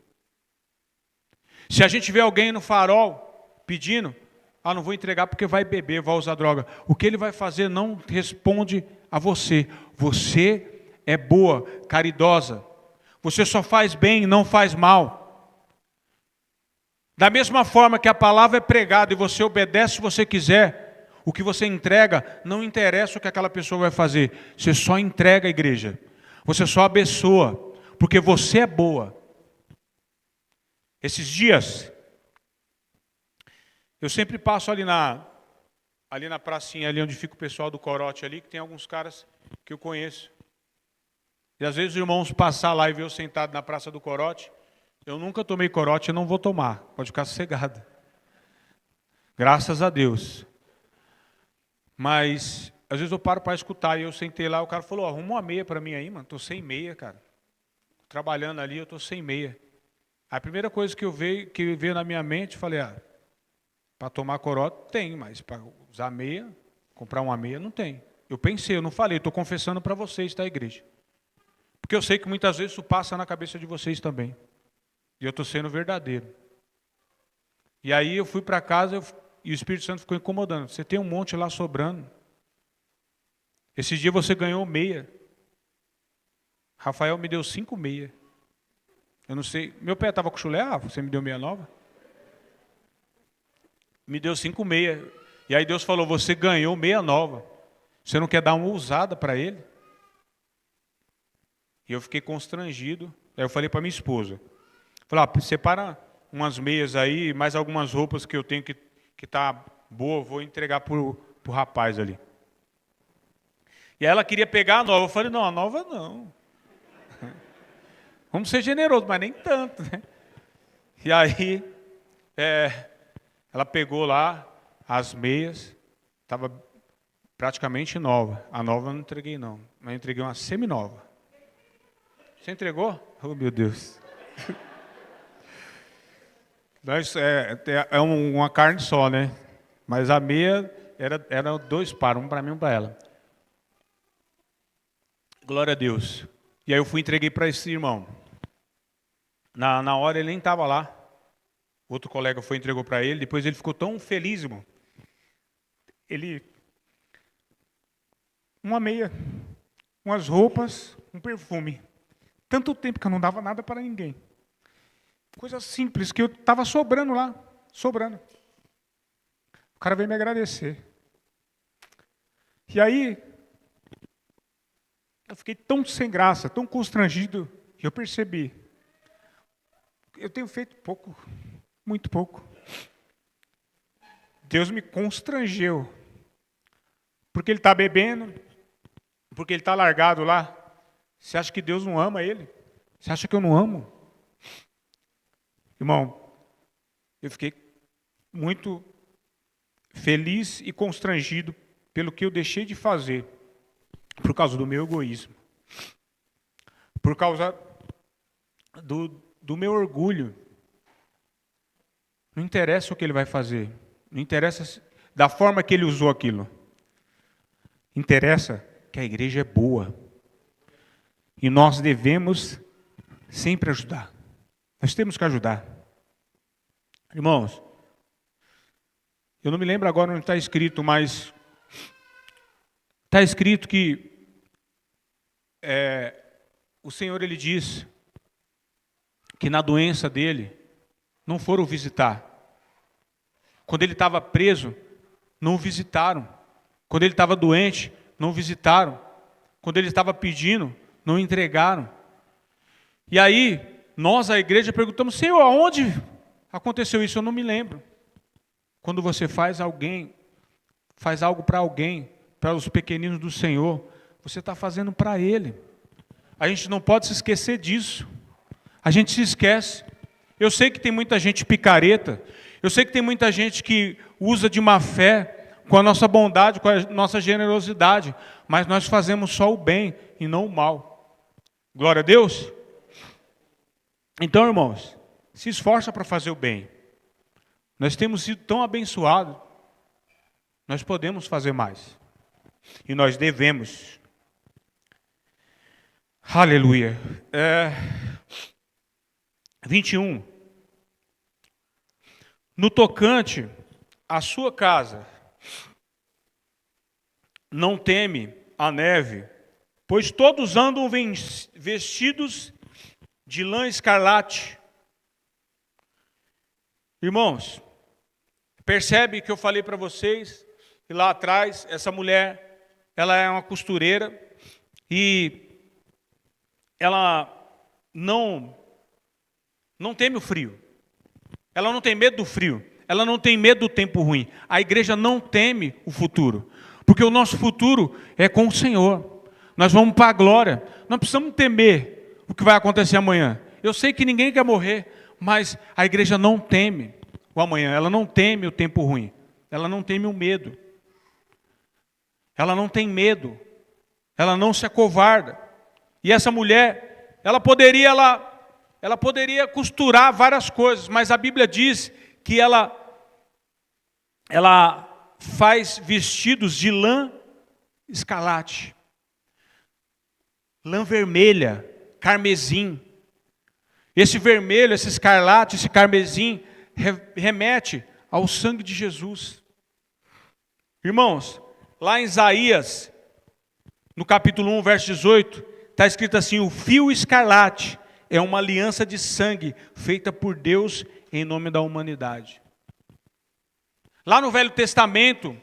A: Se a gente vê alguém no farol pedindo, não vou entregar porque vai beber, vai usar droga. O que ele vai fazer não responde a você. Você é boa, caridosa. Você só faz bem, não faz mal. Da mesma forma que a palavra é pregada e você obedece se você quiser, o que você entrega, não interessa o que aquela pessoa vai fazer. Você só entrega a igreja. Você só abençoa, porque você é boa. Esses dias, eu sempre passo ali na pracinha, ali onde fica o pessoal do corote ali, que tem alguns caras que eu conheço. E às vezes os irmãos passar lá e ver eu sentado na Praça do Corote, eu nunca tomei corote e não vou tomar, pode ficar sossegado. Graças a Deus. Mas às vezes eu paro para escutar e eu sentei lá, o cara falou, arruma uma meia para mim aí, mano, tô sem meia, cara. Trabalhando ali, eu tô sem meia. A primeira coisa que veio na minha mente, falei, para tomar corote tem, mas para usar meia, comprar uma meia, não tem. Eu pensei, eu não falei, estou confessando para vocês, tá, igreja? Porque eu sei que muitas vezes isso passa na cabeça de vocês também. E eu estou sendo verdadeiro. E aí eu fui para casa e o Espírito Santo ficou incomodando. Você tem um monte lá sobrando. Esse dia você ganhou meia. Rafael me deu 5 meia. Eu não sei, meu pé estava com chulé, você me deu meia nova? Me deu 5 meia. E aí Deus falou, você ganhou meia nova. Você não quer dar uma usada para ele? E eu fiquei constrangido. Aí eu falei para minha esposa. Falei, separa umas meias aí, mais algumas roupas que eu tenho que tá boa, vou entregar pro rapaz ali. E aí ela queria pegar a nova. Eu falei, não, a nova não. Vamos ser generosos, mas nem tanto, né? E aí, ela pegou lá as meias, estava praticamente nova. A nova eu não entreguei não, mas eu entreguei uma seminova. Você entregou? Oh, meu Deus. É uma carne só, né? Mas a meia era 2 pares, um para mim e um para ela. Glória a Deus. E aí eu fui e entreguei para esse irmão. Na hora ele nem estava lá. Outro colega foi e entregou para ele. Depois ele ficou tão feliz, irmão. Uma meia, umas roupas, um perfume. Tanto tempo que eu não dava nada para ninguém. Coisa simples, que eu estava sobrando lá. Sobrando. O cara veio me agradecer. E aí, eu fiquei tão sem graça, tão constrangido, que eu percebi. Eu tenho feito pouco, muito pouco. Deus me constrangeu. Porque ele está bebendo, porque ele está largado lá. Você acha que Deus não ama ele? Você acha que eu não amo? Irmão, eu fiquei muito feliz e constrangido pelo que eu deixei de fazer, por causa do meu egoísmo, por causa do meu orgulho. Não interessa o que ele vai fazer, não interessa da forma que ele usou aquilo. Interessa que a igreja é boa. E nós devemos sempre ajudar. Nós temos que ajudar. Irmãos, eu não me lembro agora onde está escrito, mas está escrito que o Senhor, ele diz que na doença dele não foram visitar. Quando ele estava preso, não o visitaram. Quando ele estava doente, não o visitaram. Quando ele estava pedindo, não entregaram. E aí, nós, a igreja, perguntamos, Senhor, aonde aconteceu isso? Eu não me lembro. Quando você faz algo para alguém, para os pequeninos do Senhor, você está fazendo para Ele. A gente não pode se esquecer disso. A gente se esquece. Eu sei que tem muita gente picareta, eu sei que tem muita gente que usa de má fé, com a nossa bondade, com a nossa generosidade, mas nós fazemos só o bem e não o mal. Glória a Deus. Então, irmãos, se esforça para fazer o bem. Nós temos sido tão abençoados, nós podemos fazer mais. E nós devemos. Aleluia. 21. No tocante à sua casa, não teme a neve, pois todos andam vestidos de lã escarlate. Irmãos, percebe que eu falei para vocês, que lá atrás, essa mulher, ela é uma costureira, e ela não teme o frio. Ela não tem medo do frio. Ela não tem medo do tempo ruim. A igreja não teme o futuro. Porque o nosso futuro é com o Senhor. Nós vamos para a glória. Não precisamos temer o que vai acontecer amanhã. Eu sei que ninguém quer morrer, mas a igreja não teme o amanhã. Ela não teme o tempo ruim. Ela não teme o medo. Ela não tem medo. Ela não se acovarda. E essa mulher, ela poderia costurar várias coisas, mas a Bíblia diz que ela faz vestidos de lã escarlate, lã vermelha, carmesim. Esse vermelho, esse escarlate, esse carmesim remete ao sangue de Jesus. Irmãos, lá em Isaías, no capítulo 1, verso 18, está escrito assim: o fio escarlate é uma aliança de sangue feita por Deus em nome da humanidade. Lá no Velho Testamento,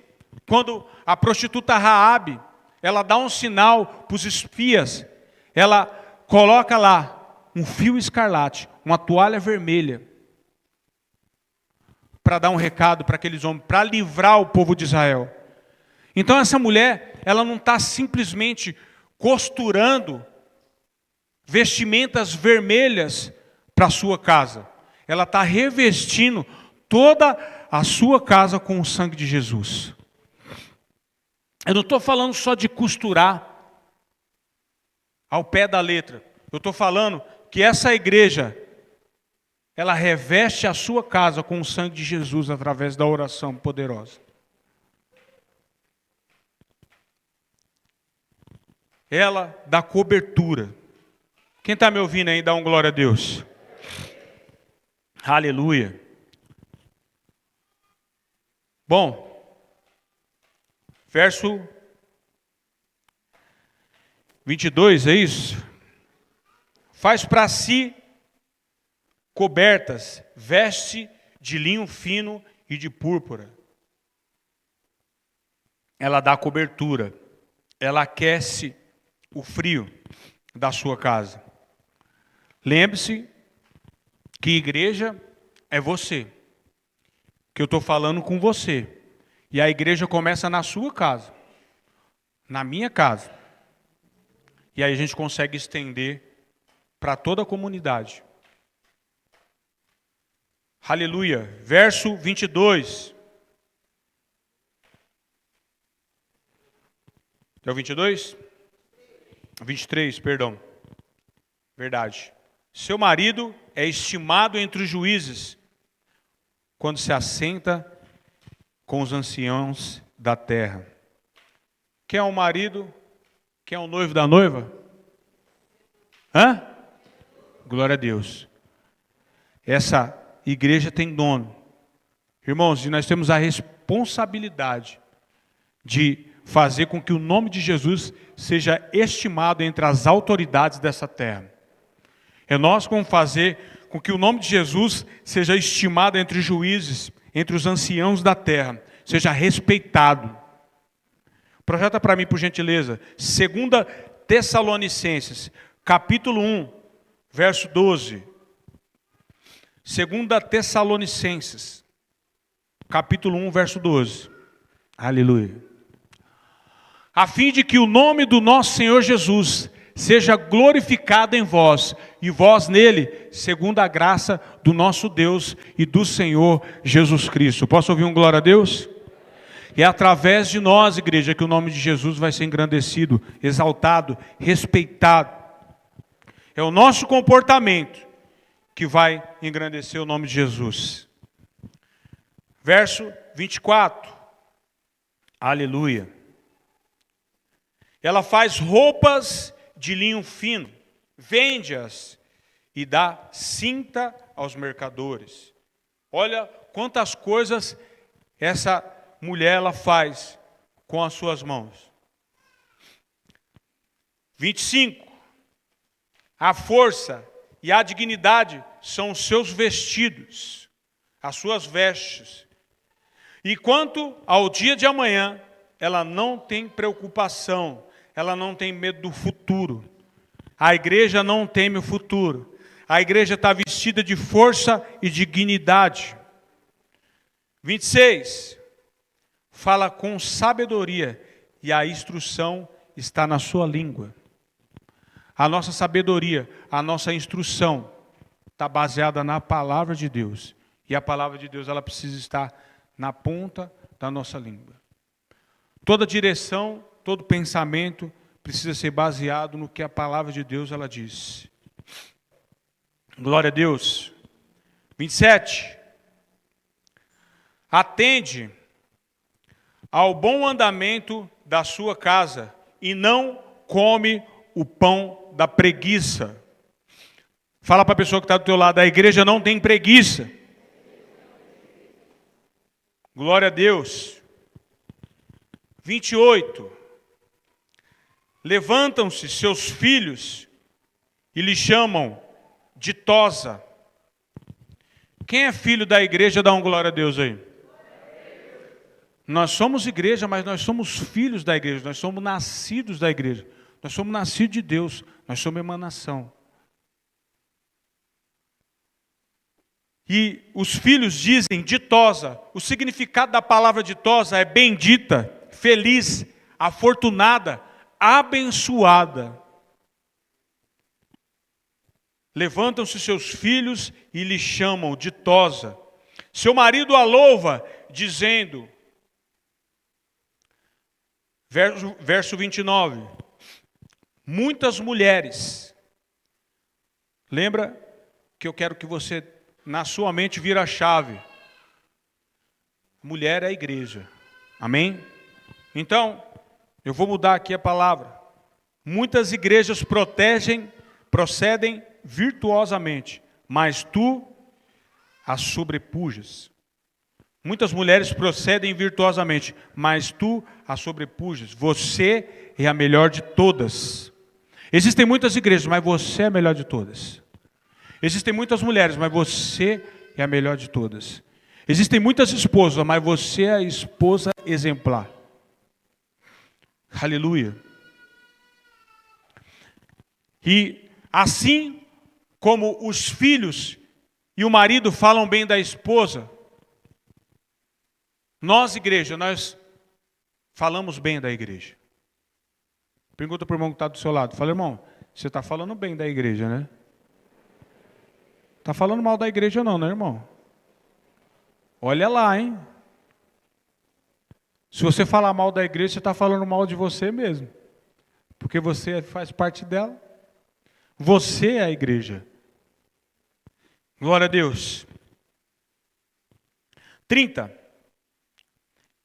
A: quando a prostituta Raabe, ela dá um sinal para os espias, ela coloca lá um fio escarlate, uma toalha vermelha, para dar um recado para aqueles homens, para livrar o povo de Israel. Então essa mulher, ela não está simplesmente costurando vestimentas vermelhas para a sua casa. Ela está revestindo toda a sua casa com o sangue de Jesus. Eu não estou falando só de costurar ao pé da letra. Eu estou falando que essa igreja, ela reveste a sua casa com o sangue de Jesus através da oração poderosa. Ela dá cobertura. Quem está me ouvindo aí, dá um glória a Deus. Aleluia. Bom, verso 22, é isso? Faz para si cobertas, veste de linho fino e de púrpura. Ela dá cobertura, ela aquece o frio da sua casa. Lembre-se que igreja é você, que eu estou falando com você. E a igreja começa na sua casa, na minha casa. E aí a gente consegue estender para toda a comunidade. Aleluia. Verso 22. É o 22? 23, perdão. Verdade. Seu marido é estimado entre os juízes, quando se assenta com os anciãos da terra. Quem é o marido? Quem é o noivo da noiva? Hã? Glória a Deus. Essa igreja tem dono. Irmãos, e nós temos a responsabilidade de fazer com que o nome de Jesus seja estimado entre as autoridades dessa terra. É nós como fazer com que o nome de Jesus seja estimado entre os juízes, entre os anciãos da terra, seja respeitado. Projeta para mim, por gentileza, 2 Tessalonicenses, capítulo 1, verso 12. 2 Tessalonicenses, capítulo 1, verso 12. Aleluia. A fim de que o nome do nosso Senhor Jesus seja glorificado em vós, e vós nele, segundo a graça do nosso Deus e do Senhor Jesus Cristo. Posso ouvir um glória a Deus? É através de nós, igreja, que o nome de Jesus vai ser engrandecido, exaltado, respeitado. É o nosso comportamento que vai engrandecer o nome de Jesus. Verso 24. Aleluia. Ela faz roupas de linho fino, vende-as e dá cinta aos mercadores. Olha quantas coisas essa mulher ela faz com as suas mãos. 25. A força e a dignidade são os seus vestidos, as suas vestes. E quanto ao dia de amanhã, ela não tem preocupação, ela não tem medo do futuro. A igreja não teme o futuro. A igreja está vestida de força e dignidade. 26. Fala com sabedoria, e a instrução está na sua língua. A nossa sabedoria, a nossa instrução está baseada na palavra de Deus. E a palavra de Deus, ela precisa estar na ponta da nossa língua. Toda direção, todo pensamento precisa ser baseado no que a palavra de Deus ela diz. Glória a Deus. 27. Atende ao bom andamento da sua casa e não come o pão da preguiça. Fala para a pessoa que está do teu lado, a igreja não tem preguiça. Glória a Deus. 28. Levantam-se seus filhos e lhe chamam ditosa. Quem é filho da igreja, dá um glória a Deus aí. Nós somos igreja, mas nós somos filhos da igreja, nós somos nascidos da igreja. Nós somos nascidos de Deus, nós somos emanação. E os filhos dizem ditosa. O significado da palavra ditosa é bendita, feliz, afortunada, abençoada. Levantam-se seus filhos e lhe chamam ditosa. Seu marido a louva, dizendo, verso 29, muitas mulheres, lembra que eu quero que você, na sua mente, vira a chave. Mulher é a igreja, amém? Então, eu vou mudar aqui a palavra. Muitas igrejas procedem virtuosamente, mas tu as sobrepujas. Muitas mulheres procedem virtuosamente, mas tu as sobrepujas. Você é a melhor de todas. Existem muitas igrejas, mas você é a melhor de todas. Existem muitas mulheres, mas você é a melhor de todas. Existem muitas esposas, mas você é a esposa exemplar. Aleluia. E assim como os filhos e o marido falam bem da esposa, nós, igreja, nós falamos bem da igreja. Pergunta para o irmão que está do seu lado. Fala, irmão, você está falando bem da igreja, né? Está falando mal da igreja não, né, irmão? Olha lá, hein? Se você falar mal da igreja, você está falando mal de você mesmo. Porque você faz parte dela. Você é a igreja. Glória a Deus. 30.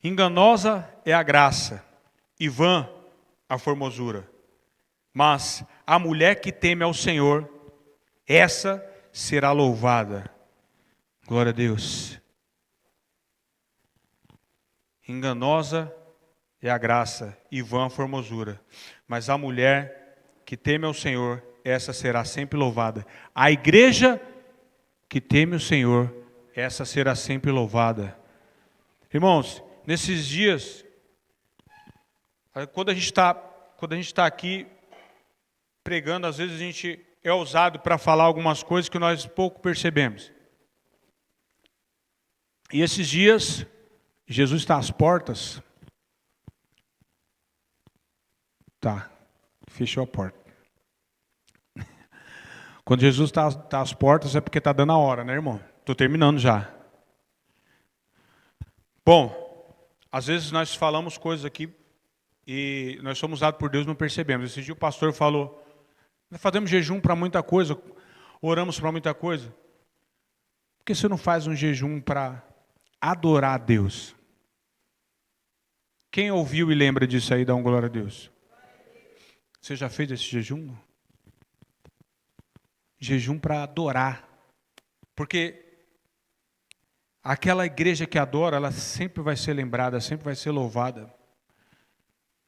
A: Enganosa é a graça, e vã a formosura. Mas a mulher que teme ao Senhor, essa será louvada. Glória a Deus. Enganosa é a graça, e vã a formosura. Mas a mulher que teme ao Senhor, essa será sempre louvada. A igreja que teme o Senhor, essa será sempre louvada. Irmãos, nesses dias, quando a gente está aqui pregando, às vezes a gente é ousado para falar algumas coisas que nós pouco percebemos. E esses dias, Jesus está às portas. Tá, fechou a porta. Quando Jesus está às portas é porque está dando a hora, né, irmão? Estou terminando já. Bom, às vezes nós falamos coisas aqui e nós somos usados por Deus e não percebemos. Esse dia o pastor falou, nós fazemos jejum para muita coisa, oramos para muita coisa. Por que você não faz um jejum para adorar a Deus? Quem ouviu e lembra disso aí, dá um glória a Deus. Você já fez esse jejum? Jejum para adorar. Porque aquela igreja que adora, ela sempre vai ser lembrada, sempre vai ser louvada.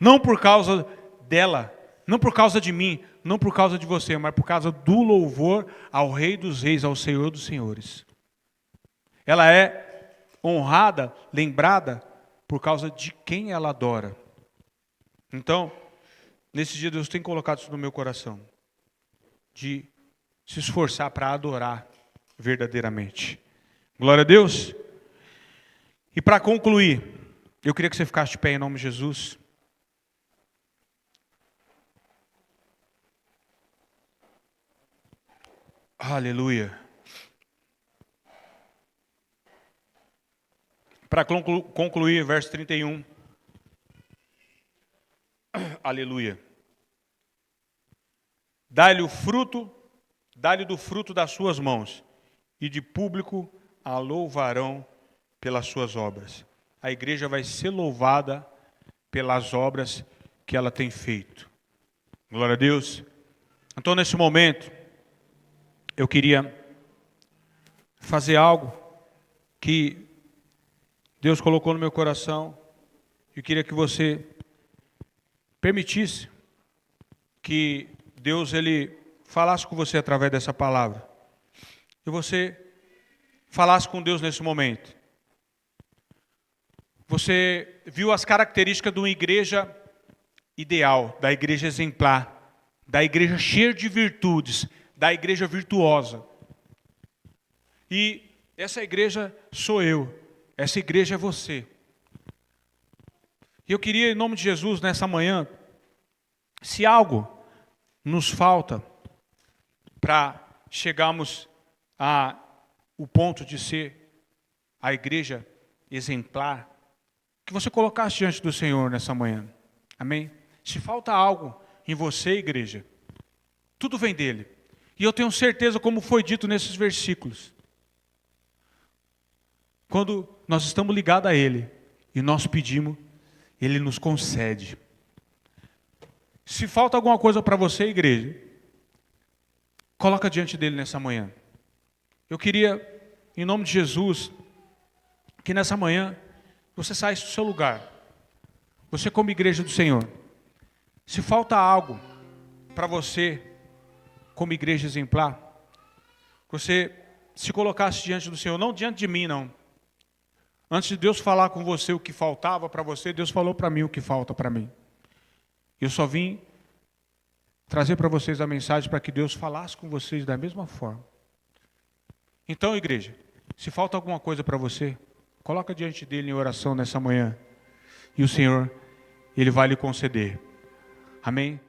A: Não por causa dela, não por causa de mim, não por causa de você, mas por causa do louvor ao Rei dos Reis, ao Senhor dos Senhores. Ela é honrada, lembrada, por causa de quem ela adora. Então, nesse dia Deus tem colocado isso no meu coração. De se esforçar para adorar verdadeiramente. Glória a Deus. E para concluir, eu queria que você ficasse de pé em nome de Jesus. Aleluia. Para concluir, verso 31. Aleluia. Dá-lhe o fruto, dá-lhe do fruto das suas mãos, e de público a louvarão pelas suas obras. A igreja vai ser louvada pelas obras que ela tem feito. Glória a Deus. Então, nesse momento, eu queria fazer algo que Deus colocou no meu coração. Eu queria que você permitisse que Deus ele falasse com você através dessa palavra. E você falasse com Deus nesse momento. Você viu as características de uma igreja ideal, da igreja exemplar, da igreja cheia de virtudes, da igreja virtuosa. E essa igreja sou eu, essa igreja é você. E eu queria, em nome de Jesus, nessa manhã, se algo nos falta para chegarmos ao ponto de ser a igreja exemplar, que você colocasse diante do Senhor nessa manhã. Amém? Se falta algo em você, igreja, tudo vem dele. E eu tenho certeza, como foi dito nesses versículos, quando nós estamos ligados a ele e nós pedimos, ele nos concede. Se falta alguma coisa para você, igreja, coloca diante dele nessa manhã. Eu queria, em nome de Jesus, que nessa manhã você saísse do seu lugar. Você como igreja do Senhor. Se falta algo para você, como igreja exemplar, você se colocasse diante do Senhor, não diante de mim, não. Antes de Deus falar com você o que faltava para você, Deus falou para mim o que falta para mim. Eu só vim trazer para vocês a mensagem para que Deus falasse com vocês da mesma forma. Então, igreja, se falta alguma coisa para você, coloca diante dele em oração nessa manhã. E o Senhor, ele vai lhe conceder. Amém?